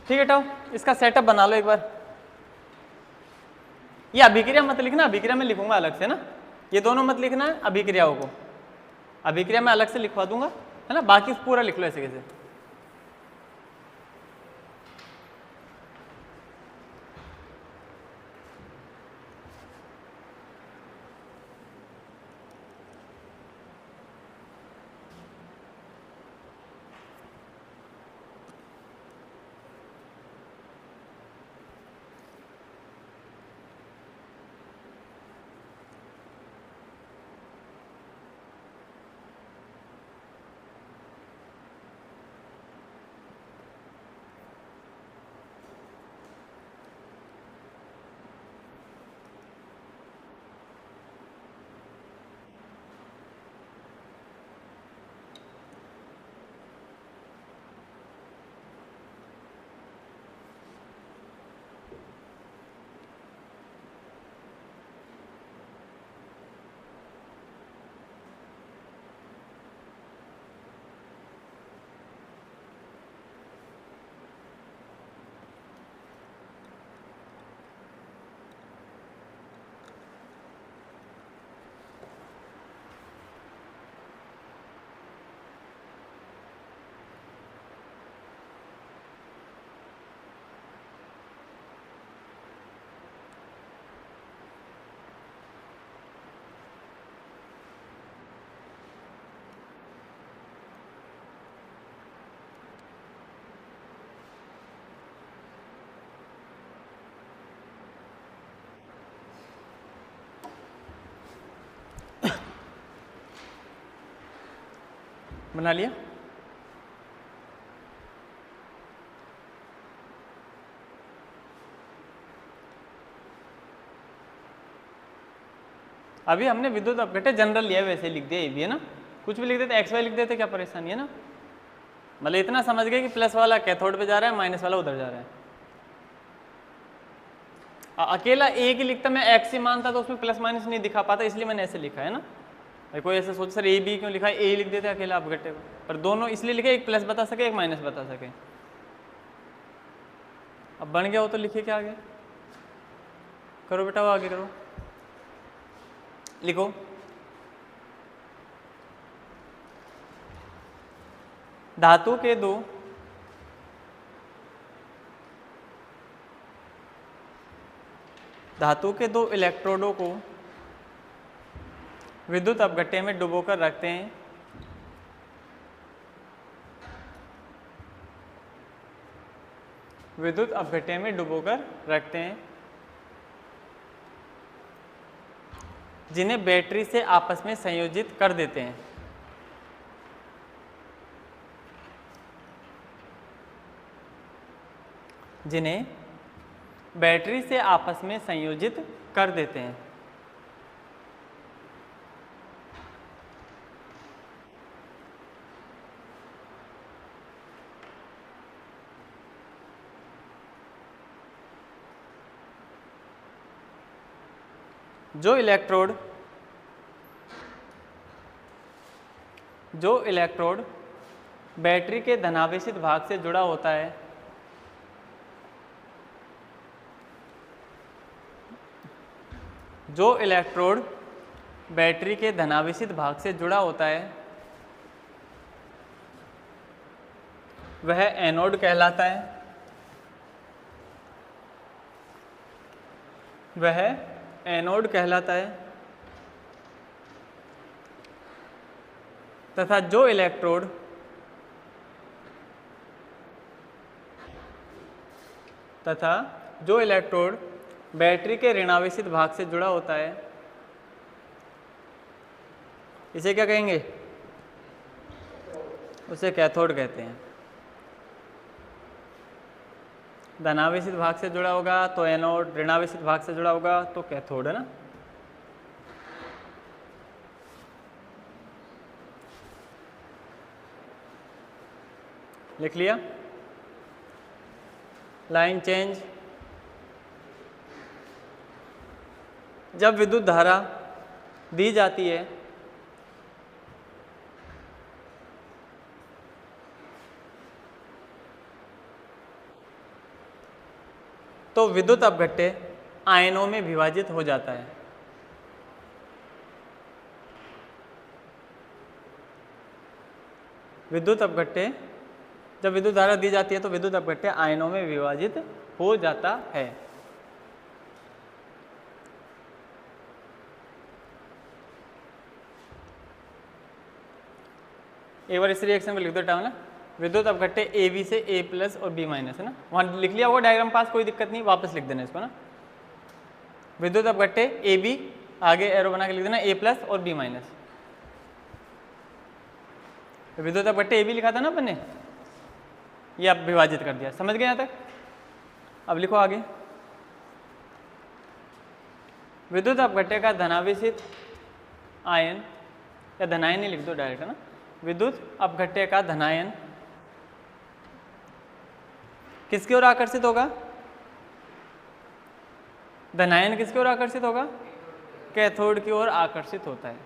ठीक है। टाओ इसका सेटअप बना लो एक बार। ये अभिक्रिया मत लिखना, अभिक्रिया में लिखूंगा अलग से ना, ये दोनों मत लिखना है अभिक्रियाओं को, अभिक्रिया में अलग से लिखवा दूंगा, है ना। बाकी पूरा लिख लो ऐसे कैसे। बना लिया। अभी हमने विद्युत अपघट्य जनरल लिया, वैसे लिख दिया ये भी है ना, कुछ भी लिख देते एक्स वाई लिख देते, क्या परेशानी है ना। मतलब इतना समझ गए कि प्लस वाला कैथोड पे जा रहा है, माइनस वाला उधर जा रहा है। अकेला ए की लिखता मैं एक्स ही मानता तो उसमें प्लस माइनस नहीं दिखा पाता, इसलिए मैंने ऐसे लिखा है ना। कोई ऐसे सोच सर ए बी क्यों लिखा है, ए लिख देते अकेला अपघट्य को, पर दोनों इसलिए लिखे एक प्लस बता सके एक माइनस बता सके। अब बन गया हो तो लिखिए क्या आगे, करो बेटा वो आगे करो, लिखो धातु के दो इलेक्ट्रोडों को विद्युत अपघट्य में डुबोकर रखते हैं। विद्युत अपघट्य में डुबोकर रखते हैं जिन्हें बैटरी से आपस में संयोजित कर देते हैं। जिन्हें बैटरी से आपस में संयोजित कर देते हैं। जो इलेक्ट्रोड बैटरी के धनावेशित भाग से जुड़ा होता है, जो इलेक्ट्रोड बैटरी के धनावेशित भाग से जुड़ा होता है वह एनोड कहलाता है। वह एनोड कहलाता है तथा जो इलेक्ट्रोड बैटरी के ऋणावेशित भाग से जुड़ा होता है इसे क्या कहेंगे, उसे कैथोड कहते हैं। धनावेशित भाग से जुड़ा होगा तो एनोड, ऋणावेशित भाग से जुड़ा होगा तो कैथोड, है ना। लिख लिया, लाइन चेंज। जब विद्युत धारा दी जाती है तो विद्युत अपघट्य आयनों में विभाजित हो जाता है। विद्युत अपघट्य, जब विद्युत धारा दी जाती है तो विद्युत अपघट्य आयनों में विभाजित हो जाता है। एक बार इस रिएक्शन में लिख दो टाइम ना, विद्युत अपघट्य ए बी से ए प्लस और बी माइनस, है ना। वहां लिख लिया होगा डायग्राम पास, कोई दिक्कत नहीं, वापस लिख देना इसको ना। विद्युत अपघट्य ए बी, आगे एरो बना के लिख देना ए प्लस और बी माइनस। विद्युत अपघट्य ए बी लिखा था ना अपन ने, ये अब विभाजित कर दिया, समझ गए यहाँ तक। अब लिखो आगे, विद्युत अपघट्य का धनावेशित आयन, या धनायन ही लिख दो डायरेक्ट, है ना। विद्युत अपघट्य का धनायन किसकी ओर आकर्षित होगा, धनायन किसकी ओर आकर्षित होगा, कैथोड की ओर आकर्षित होता है।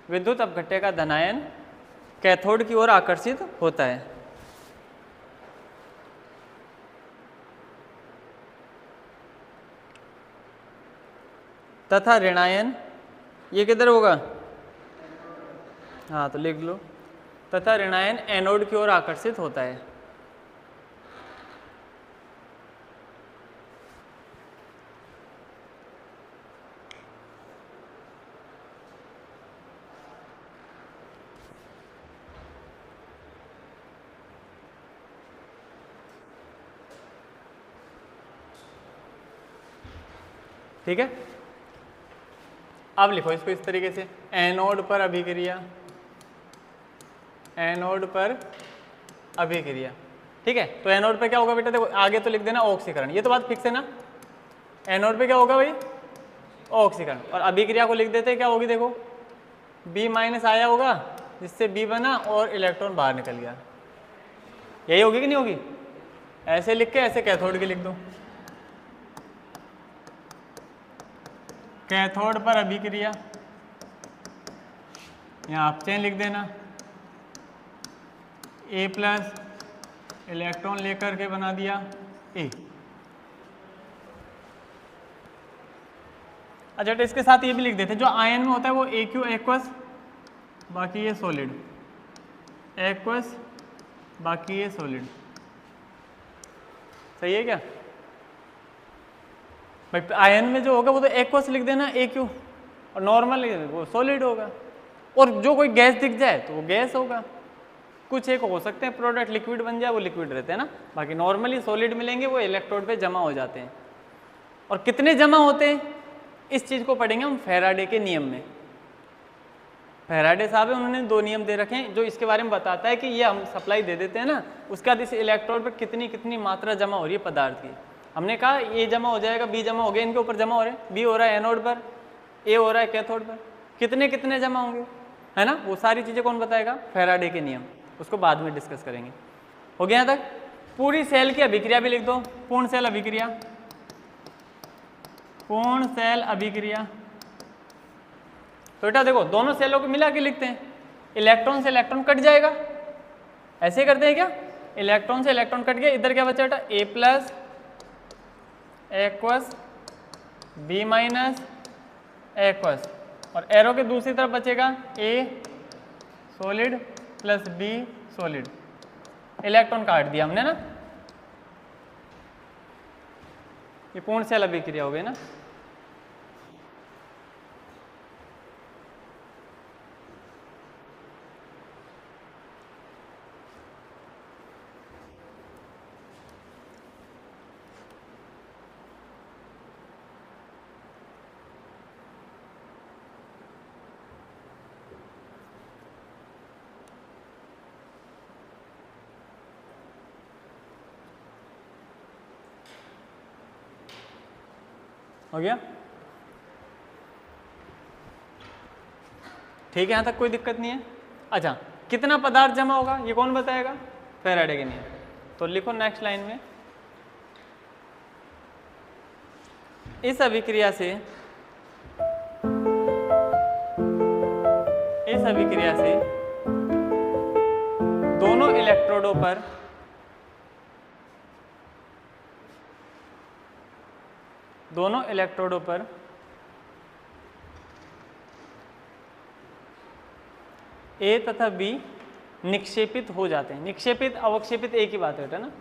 विद्युत अपघट्य का धनायन कैथोड की ओर आकर्षित होता है। तथा ऋणायन ये किधर होगा, हाँ तो लिख लो, तथा ऋणायन एनोड की ओर आकर्षित होता है। ठीक है, अब लिखो इसको इस तरीके से, एनोड पर अभिक्रिया एनोड पर अभिक्रिया। ठीक है, तो एनोड पे क्या होगा बेटा, देखो आगे तो लिख देना ऑक्सीकरण, ये तो बात फिक्स है ना। एनोड पे क्या होगा भाई, ऑक्सीकरण, और अभिक्रिया को लिख देते हैं क्या होगी, देखो B माइनस आया होगा जिससे B बना और इलेक्ट्रॉन बाहर निकल गया, यही होगी कि नहीं होगी। ऐसे लिख के ऐसे कैथोड की लिख दो, कैथोड पर अभिक्रिया, यहाँ आप चेन लिख देना, A प्लस इलेक्ट्रॉन लेकर के बना दिया A। अच्छा, तो इसके साथ ये भी लिख देते हैं, जो आयन में होता है वो AQ एक्वस, बाकी ये सॉलिड, एक्वस बाकी ये सॉलिड। सही है क्या भाई, आयन में जो होगा वो तो एक्वस लिख देना AQ, और नॉर्मल वो सॉलिड होगा, और जो कोई गैस दिख जाए तो वो गैस होगा। कुछ एक हो सकते हैं प्रोडक्ट लिक्विड बन जाए, वो लिक्विड रहते हैं ना, बाकी नॉर्मली सॉलिड मिलेंगे, वो इलेक्ट्रोड पे जमा हो जाते हैं। और कितने जमा होते हैं इस चीज़ को पढ़ेंगे हम फैराडे के नियम में। फैराडे साहब है, उन्होंने 2 नियम दे रखे हैं जो इसके बारे में बताता है कि ये हम सप्लाई दे देते हैं ना, उसके बाद इस इलेक्ट्रोड पर कितनी कितनी मात्रा जमा हो रही है पदार्थ की। हमने कहा ए जमा हो जाएगा, बी जमा हो गया, इनके ऊपर जमा हो रहे हैं, बी हो रहा है एनोड पर, ए हो रहा है कैथोड पर, कितने कितने जमा होंगे, है ना। वो सारी चीज़ें कौन बताएगा, फैराडे के नियम, उसको बाद में डिस्कस करेंगे। हो गया यहाँ तक। पूरी सेल की अभिक्रिया भी लिख दो, पूर्ण सेल अभिक्रिया, पूर्ण सेल अभिक्रिया। तो बेटा देखो दोनों सेलों को मिला के लिखते हैं, इलेक्ट्रॉन से इलेक्ट्रॉन कट जाएगा, ऐसे ही करते हैं क्या, इलेक्ट्रॉन से इलेक्ट्रॉन कट गया, इधर क्या बचा बेटा, A plus aqueous B minus aqueous, और एरो के दूसरी तरफ बचेगा A solid plus B solid, electron काट दिया हमने ना, ये पूर्ण सेल अभिक्रिया हो गई ना। हो गया ठीक है, यहाँ तक कोई दिक्कत नहीं है। अच्छा, कितना पदार्थ जमा होगा ये कौन बताएगा, फैराडे के नियम। तो लिखो नेक्स्ट लाइन में, इस अभिक्रिया से दोनों इलेक्ट्रोडों पर A तथा B निक्षेपित हो जाते हैं। निक्षेपित अवक्षेपित एक ही बात है ना।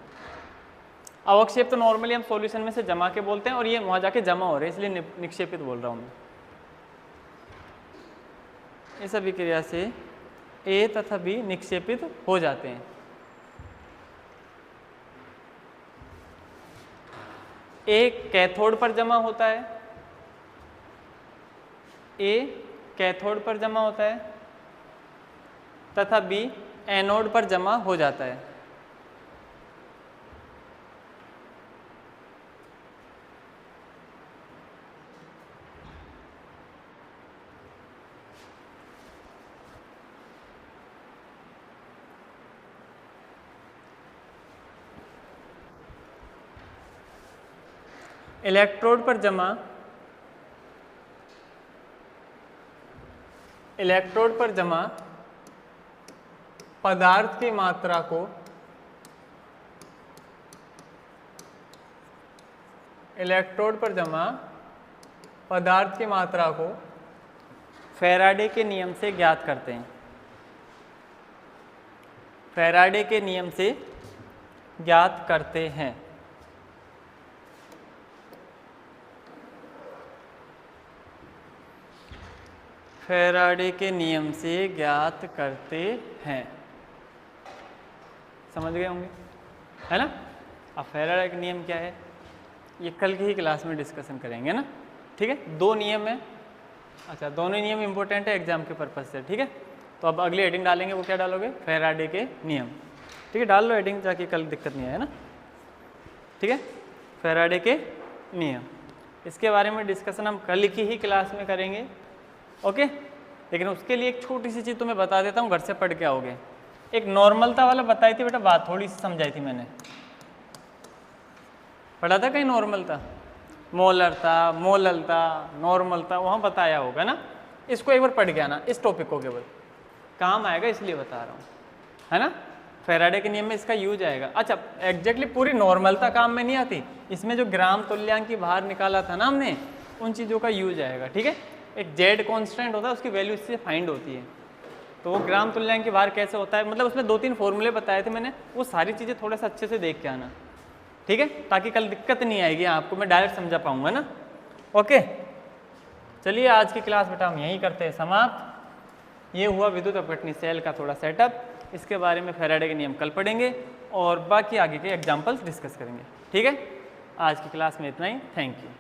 अवक्षेप तो नॉर्मली हम सॉल्यूशन में से जमा के बोलते हैं, और ये वहां जाके जमा हो रहे हैं, इसलिए निक्षेपित बोल रहा हूं मैं। इस अभिक्रिया से A तथा B निक्षेपित हो जाते हैं। A कैथोड पर जमा होता है, A कैथोड पर जमा होता है तथा B एनोड पर जमा हो जाता है। इलेक्ट्रोड पर जमा पदार्थ की मात्रा को फैराडे के नियम से ज्ञात करते हैं। फैराडे के नियम से ज्ञात करते हैं। फैराडे के नियम से ज्ञात करते हैं, समझ गए होंगे, है ना। अब फैराडे का नियम क्या है ये कल की ही क्लास में डिस्कशन करेंगे ना, ठीक है। 2 नियम है, अच्छा दोनों नियम इंपॉर्टेंट है एग्जाम के पर्पज से, ठीक है। तो अब अगली हेडिंग डालेंगे, वो क्या डालोगे? फैराडे के नियम। ठीक है, डाल लो हेडिंग ताकि कल दिक्कत नहीं आए ना। ठीक है, फैराडे के नियम, इसके बारे में डिस्कशन हम कल की ही क्लास में करेंगे। ओके, लेकिन उसके लिए एक छोटी सी चीज़ तुम्हें बता देता हूँ, घर से पढ़ के आओगे। एक नॉर्मलता वाला बताई थी बेटा बात, थोड़ी सी समझाई थी मैंने, पढ़ा था कहीं नॉर्मलता, मोलरता, मोललता, नॉर्मलता, वहाँ बताया होगा ना। इसको एक बार पढ़ के आना, इस टॉपिक को केवल काम आएगा इसलिए बता रहा हूँ, है ना। फैराडे के नियम में इसका यूज आएगा। अच्छा, एग्जैक्टली पूरी नॉर्मलता काम में नहीं आती, इसमें जो ग्राम तुल्यांक की बाहर निकाला था ना हमने, उन चीज़ों का यूज आएगा। ठीक है, एक जेड कॉन्स्टेंट होता है, उसकी वैल्यू इससे फाइंड होती है, तो वो ग्राम तुल्यांक की बाहर कैसे होता है, मतलब उसमें 2-3 फॉर्मूले बताए थे मैंने, वो सारी चीज़ें थोड़ा सा अच्छे से देख के आना। ठीक है, ताकि कल दिक्कत नहीं आएगी आपको, मैं डायरेक्ट समझा पाऊंगा ना। ओके, चलिए आज की क्लास बेटा हम यहीं करते हैं समाप्त। ये हुआ विद्युत अपघटनी सेल का थोड़ा सेटअप, इसके बारे में फैराडे के नियम कल पढ़ेंगे और बाकी आगे के एग्जाम्पल्स डिस्कस करेंगे। ठीक है, आज की क्लास में इतना ही, थैंक यू।